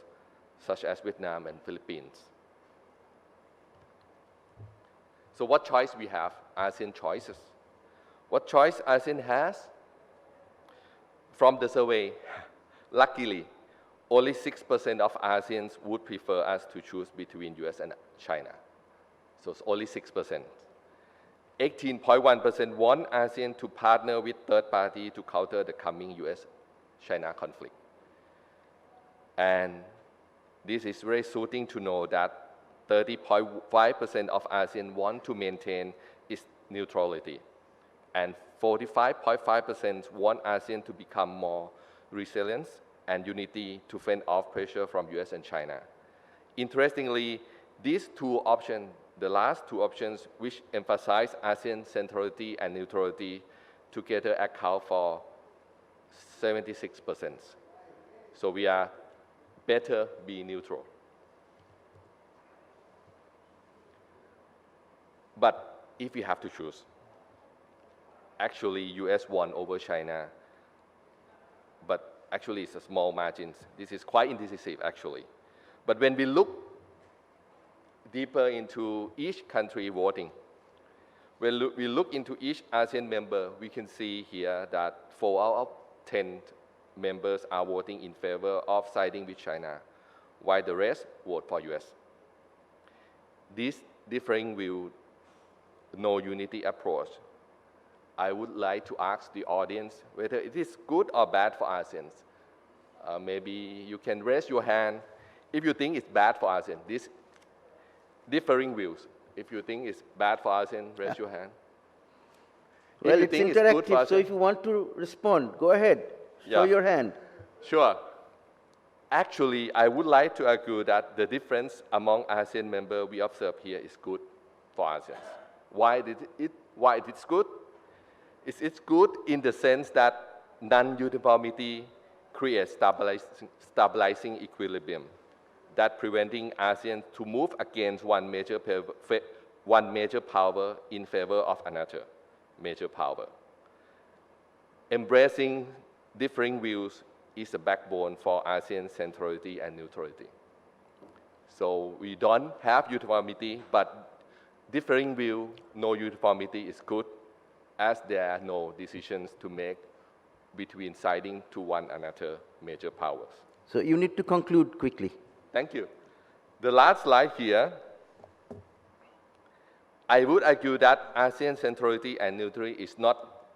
such as Vietnam and Philippines. So what choice we have? ASEAN choices. What choice ASEAN has? From the survey, luckily, only 6% of ASEANs would prefer us to choose between US and China. So it's only 6%. 18.1% want ASEAN to partner with third party to counter the coming US-China conflict. And this is very soothing to know that 30.5% of ASEAN want to maintain its neutrality, and 45.5% want ASEAN to become more resilient and unity to fend off pressure from US and China. Interestingly, these two options, the last two options, which emphasize ASEAN centrality and neutrality, together account for 76%. So we are better be neutral. But if we have to choose, actually US won over China, but actually it's a small margins. This is quite indecisive actually. But when we look deeper into each country voting, when we look into each ASEAN member, we can see here that 4 out of 10 members are voting in favor of siding with China, while the rest vote for US. This differing view, no unity approach, I would like to ask the audience whether it is good or bad for ASEAN. Maybe you can raise your hand if you think it's bad for ASEAN. This differing views. If you think it's bad for ASEAN, raise your hand. Well, it's interactive, so if you want to respond, go ahead. Show your hand. Sure. Actually, I would like to argue that the difference among ASEAN members we observe here is good for ASEAN. Why it is good? It's good in the sense that non-uniformity creates stabilizing equilibrium, that preventing ASEAN to move against one major power in favor of another major power. Embracing differing views is the backbone for ASEAN centrality and neutrality. So we don't have uniformity, but differing view, no uniformity is good, as there are no decisions to make between siding to one another major powers. So you need to conclude quickly. Thank you. The last slide here, I would argue that ASEAN centrality and neutrality is not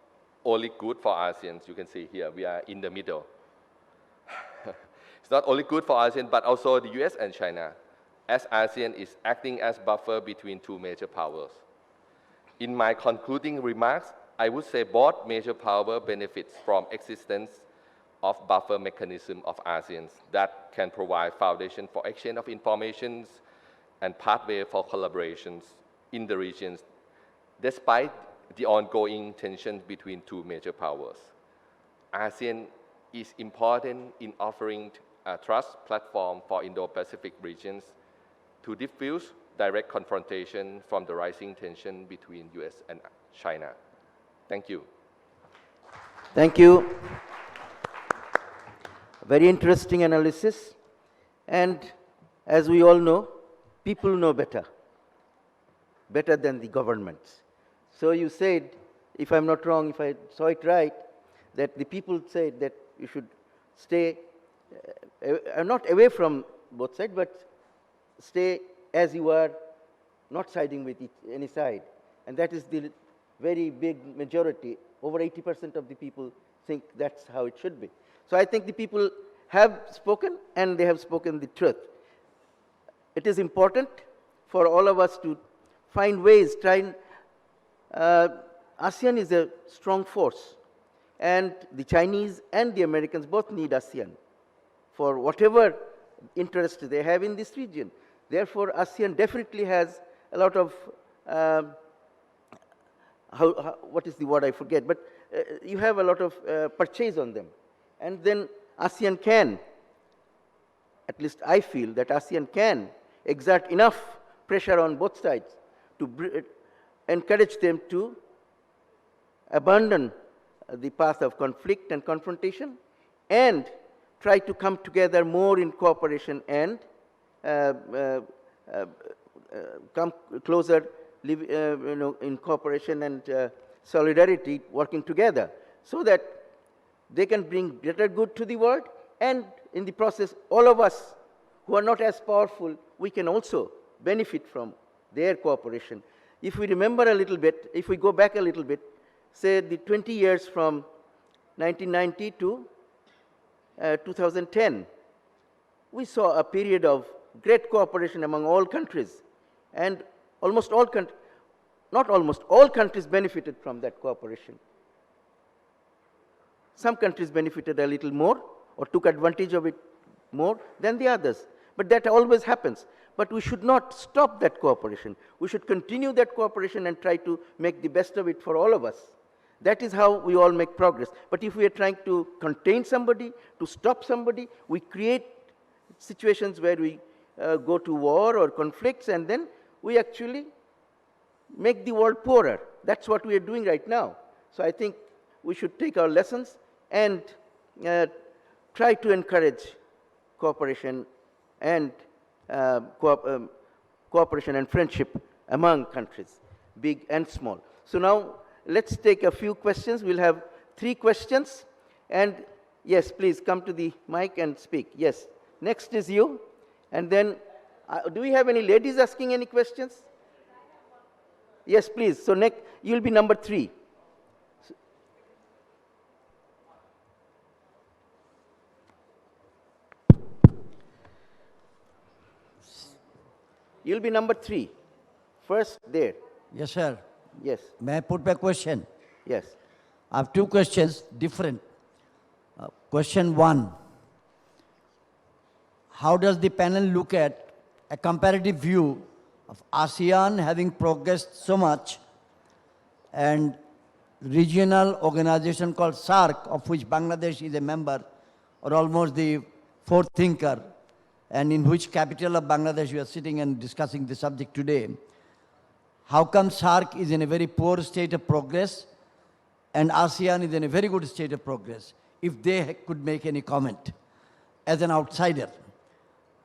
only good for ASEAN. You can see here, we are in the middle. It's not only good for ASEAN, but also the US and China, as ASEAN is acting as buffer between two major powers. In my concluding remarks, I would say both major powers benefit from existence of buffer mechanism of ASEAN that can provide foundation for exchange of information and pathway for collaborations in the regions, despite the ongoing tension between two major powers. ASEAN is important in offering a trust platform for Indo-Pacific regions to diffuse direct confrontation from the rising tension between US and China. Thank you. Thank you. Very interesting analysis. And as we all know, people know better than the governments. So you said, if I'm not wrong, if I saw it right, that the people said that you should stay, not away from both sides, but stay as you are, not siding with any side. And that is the very big majority, over 80% of the people think that's how it should be. So I think the people have spoken, and they have spoken the truth. It is important for all of us to find ways, ASEAN is a strong force, and the Chinese and the Americans both need ASEAN for whatever interest they have in this region. Therefore, ASEAN definitely has a lot of, what is the word I forget, but you have a lot of purchase on them. And then ASEAN can, at least I feel that ASEAN can exert enough pressure on both sides to encourage them to abandon the path of conflict and confrontation and try to come together more in cooperation and come closer, live, in cooperation and solidarity, working together, so that they can bring greater good to the world, and in the process, all of us who are not as powerful, we can also benefit from their cooperation. If we remember a little bit, if we go back a little bit, say the 20 years from 1990 to 2010, we saw a period of great cooperation among all countries, and almost all countries, not almost, all countries benefited from that cooperation. Some countries benefited a little more or took advantage of it more than the others, but that always happens. But we should not stop that cooperation. We should continue that cooperation and try to make the best of it for all of us. That is how we all make progress. But if we are trying to contain somebody, to stop somebody, we create situations where we go to war or conflicts, and then we actually make the world poorer. That's what we are doing right now. So I think we should take our lessons and try to encourage cooperation and cooperation and friendship among countries, big and small. So now let's take a few questions. We'll have 3 questions. And yes, please come to the mic and speak. Yes, next is you. And then, do we have any ladies asking any questions? Yes, please. So next, you'll be number 3. You'll be number 3. First there. Yes, sir. Yes. May I put my question? Yes. I have 2 questions, different. Question 1. How does the panel look at a comparative view of ASEAN having progressed so much and regional organization called SAARC, of which Bangladesh is a member, or almost the 4th thinker, and in which capital of Bangladesh we are sitting and discussing the subject today? How come SAARC is in a very poor state of progress and ASEAN is in a very good state of progress? If they could make any comment as an outsider.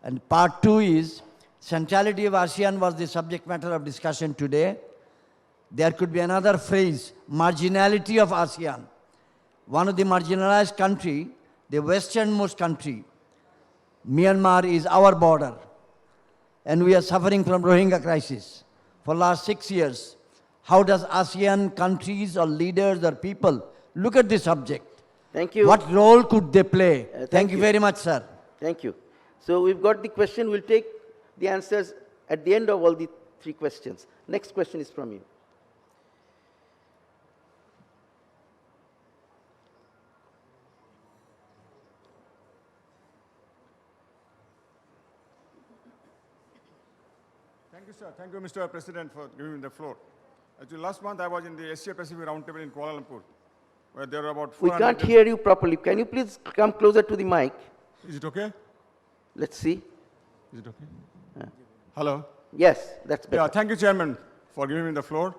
And part 2 is, centrality of ASEAN was the subject matter of discussion today. There could be another phrase, marginality of ASEAN. One of the marginalized country, the westernmost country, Myanmar is our border. And we are suffering from Rohingya crisis for last 6 years. How does ASEAN countries or leaders or people look at this subject? Thank you. What role could they play? Thank you very much, sir. Thank you. So we've got the question. We'll take the answers at the end of all the 3 questions. Next question is from you. Thank you, sir. Thank you, Mr. President, for giving me the floor. Actually, last month I was in the Asia Pacific Roundtable in Kuala Lumpur, where there were about 400... We can't hear you properly. Can you please come closer to the mic? Is it okay? Let's see. Is it okay? Hello? Yes, that's better. Yeah, thank you, Chairman, for giving me the floor.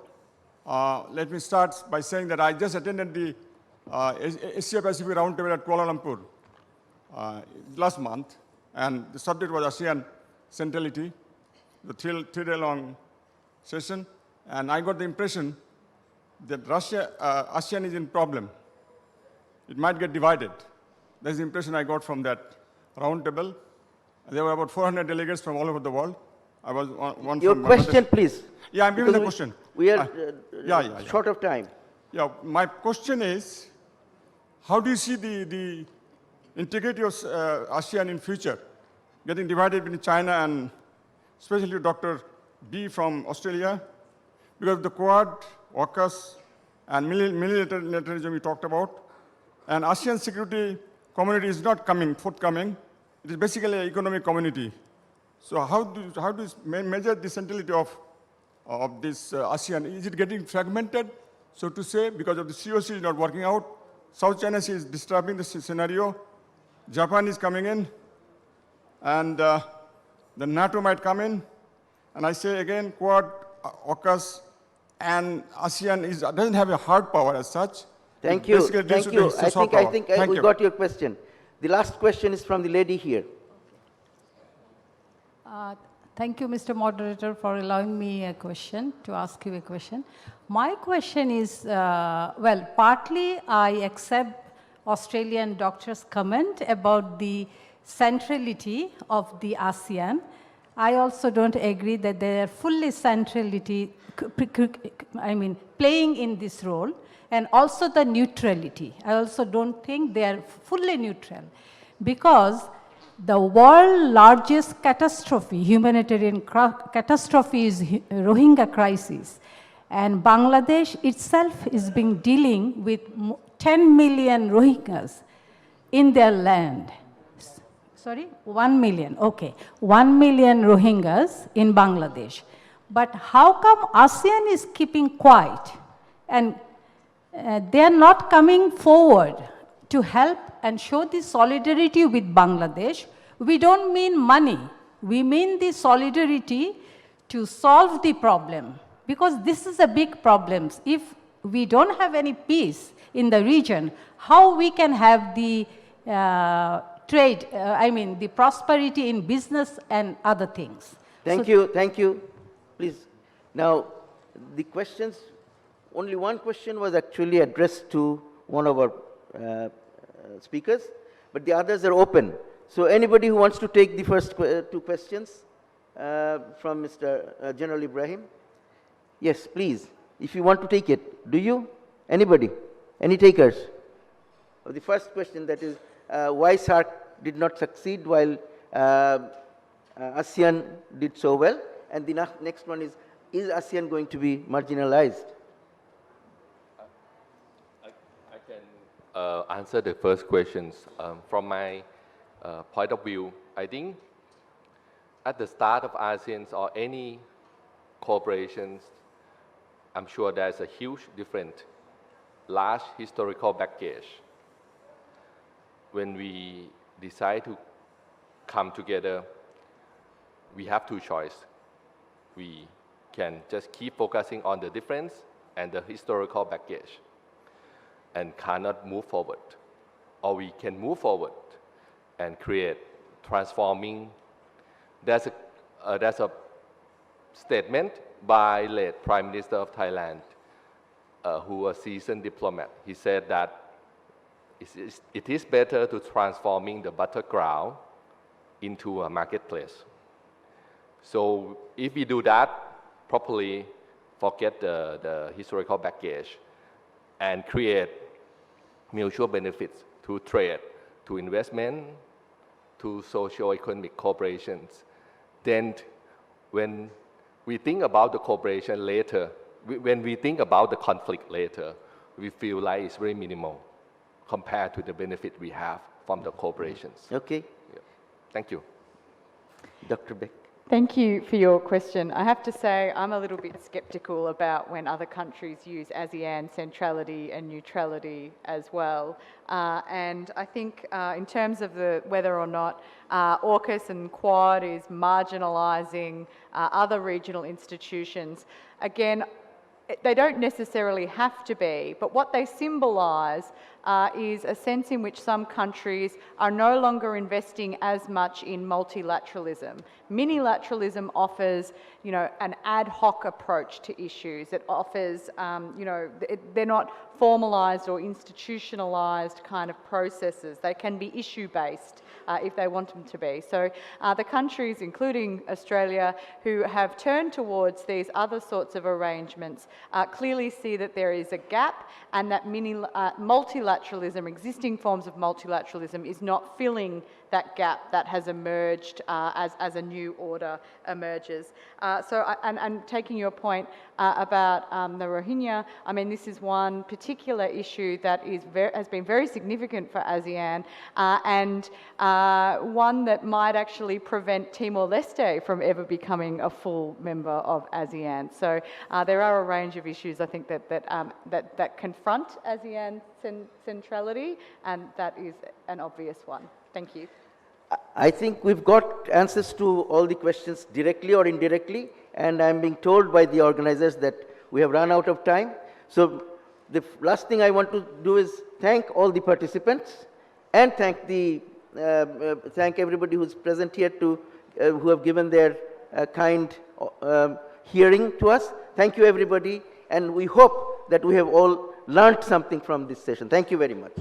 Let me start by saying that I just attended the Asia Pacific Roundtable at Kuala Lumpur last month, and the subject was ASEAN Centrality, the 3-day-long session, and I got the impression that ASEAN is in problem. It might get divided. That's the impression I got from that roundtable. There were about 400 delegates from all over the world. I was one Your from question, Bangladesh. please. Yeah, I'm giving the Because question. We are yeah. short of time. Yeah, my question is, how do you see the integrity of ASEAN in future, getting divided between China and especially Dr. B from Australia, because of the Quad, AUKUS, and militarism we talked about, and ASEAN security community is not forthcoming. It is basically an economic community. So how do you measure the centrality of this ASEAN? Is it getting fragmented, so to say, because of the COC is not working out? South China Sea is disturbing the scenario. Japan is coming in, and the NATO might come in. And I say again, Quad, AUKUS, and ASEAN doesn't have a hard power as such. Thank you. Thank you. I think we you. got your question. The last question is from the lady here. Thank you, Mr. Moderator, for allowing me a question, to ask you a question. My question is, well, partly I accept Australian doctor's comment about the centrality of the ASEAN. I also don't agree that they are fully centrality, playing in this role, and also the neutrality. I also don't think they are fully neutral, because the world's largest catastrophe, humanitarian catastrophe, is Rohingya crisis. And Bangladesh itself is being dealing with 10 million Rohingyas in their land. Sorry, 1 million, okay. 1 million Rohingyas in Bangladesh. But how come ASEAN is keeping quiet and they are not coming forward to help and show the solidarity with Bangladesh? We don't mean money. We mean the solidarity to solve the problem, because this is a big problem. If we don't have any peace in the region, how we can have the trade, the prosperity in business and other things? Thank you. Please. Now, the questions, only one question was actually addressed to one of our speakers, but the others are open. So anybody who wants to take the first two questions from Mr. General Ibrahim? Yes, please. If you want to take it. Do you? Anybody? Any takers? The first question, that is, why SAARC did not succeed while ASEAN did so well? And the next one is ASEAN going to be marginalized? I can answer the first questions. From my point of view, I think at the start of ASEAN or any corporations, I'm sure there's a huge difference, large historical baggage. When we decide to come together, we have two choices. We can just keep focusing on the difference and the historical baggage and cannot move forward. Or we can move forward and create, transforming. There's a statement by late Prime Minister of Thailand, who was a seasoned diplomat. He said that it is better to transforming the battleground into a marketplace. So if we do that properly, forget the historical baggage and create mutual benefits to trade, to investment, to socio-economic corporations, then when we think about the cooperation later, when we think about the conflict later, we feel like it's very minimal compared to the benefit we have from the corporations. Okay. Yeah. Thank you. Dr. Beck. Thank you for your question. I have to say I'm a little bit skeptical about when other countries use ASEAN centrality and neutrality as well. And I think in terms of whether or not AUKUS and Quad is marginalising other regional institutions, again, they don't necessarily have to be, but what they symbolise is a sense in which some countries are no longer investing as much in multilateralism. Minilateralism offers, an ad hoc approach to issues. It offers, they're not formalized or institutionalized kind of processes. They can be issue-based if they want them to be. So the countries, including Australia, who have turned towards these other sorts of arrangements clearly see that there is a gap, and that multilateralism, existing forms of multilateralism, is not filling that gap that has emerged as a new order emerges. And taking your point about the Rohingya, I mean, this is one particular issue that has been very significant for ASEAN, and one that might actually prevent Timor-Leste from ever becoming a full member of ASEAN. So there are a range of issues, I think, that confront ASEAN centrality, and that is an obvious one. Thank you. I think we've got answers to all the questions directly or indirectly, and I'm being told by the organizers that we have run out of time. So the last thing I want to do is thank all the participants and thank everybody who's present here who have given their kind hearing to us. Thank you, everybody, and we hope that we have all learned something from this session. Thank you very much.